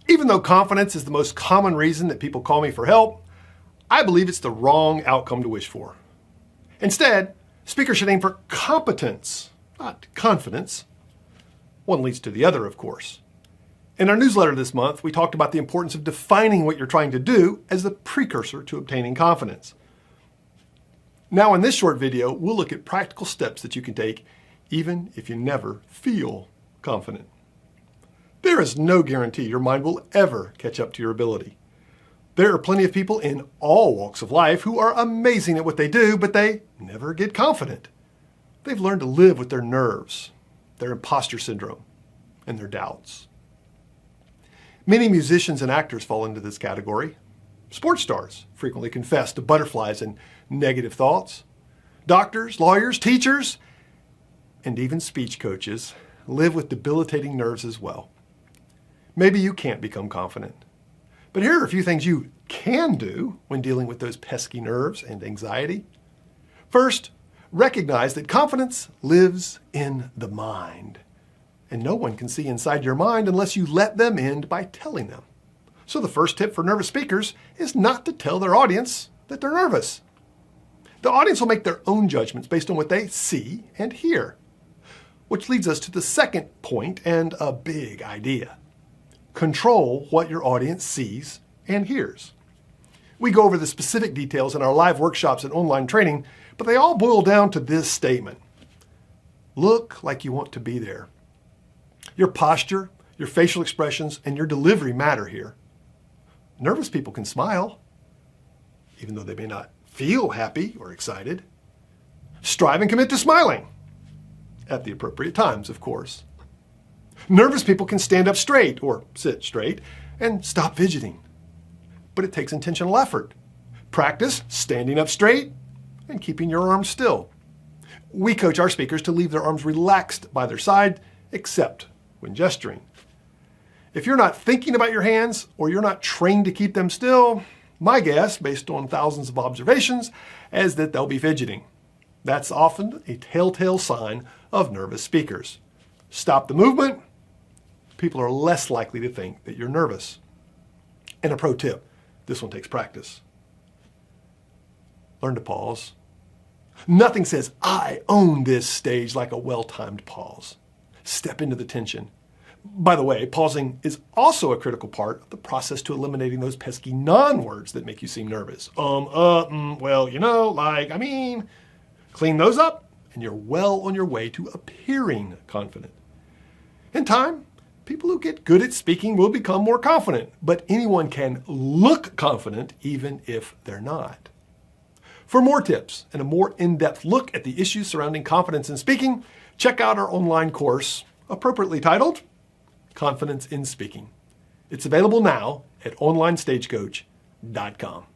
Even though confidence is the most common reason that people call me for help, I believe it's the wrong outcome to wish for. Instead, speakers should aim for competence, not confidence. One leads to the other, of course. In our newsletter this month, we talked about the importance of defining what you're trying to do as the precursor to obtaining confidence. Now, in this short video, we'll look at practical steps that you can take even if you never feel confident. There is no guarantee your mind will ever catch up to your ability. There are plenty of people in all walks of life who are amazing at what they do, but they never get confident. They've learned to live with their nerves, their imposter syndrome, and their doubts. Many musicians and actors fall into this category. Sports stars frequently confess to butterflies and negative thoughts. Doctors, lawyers, teachers, and even speech coaches live with debilitating nerves as well. Maybe you can't become confident, but here are a few things you can do when dealing with those pesky nerves and anxiety. First, recognize that confidence lives in the mind, and no one can see inside your mind unless you let them in by telling them. So the first tip for nervous speakers is not to tell their audience that they're nervous. The audience will make their own judgments based on what they see and hear, which leads us to the second point and a big idea. Control what your audience sees and hears. We go over the specific details in our live workshops and online training, but they all boil down to this statement. Look like you want to be there. Your posture, your facial expressions, and your delivery matter here. Nervous people can smile, even though they may not feel happy or excited. Strive and commit to smiling, at the appropriate times, of course. Nervous people can stand up straight or sit straight and stop fidgeting. But it takes intentional effort. Practice standing up straight and keeping your arms still. We coach our speakers to leave their arms relaxed by their side, except when gesturing. If you're not thinking about your hands or you're not trained to keep them still, my guess, based on thousands of observations, is that they'll be fidgeting. That's often a telltale sign of nervous speakers. Stop the movement. People are less likely to think that you're nervous. And a pro tip, this one takes practice. Learn to pause. Nothing says, I own this stage like a well-timed pause. Step into the tension. By the way, pausing is also a critical part of the process to eliminating those pesky non-words that make you seem nervous. Well, you know, like, I mean. Clean those up, and you're well on your way to appearing confident. In time, people who get good at speaking will become more confident, but anyone can look confident even if they're not. For more tips and a more in-depth look at the issues surrounding confidence in speaking, check out our online course, appropriately titled Confidence in Speaking. It's available now at onlinestagecoach.com.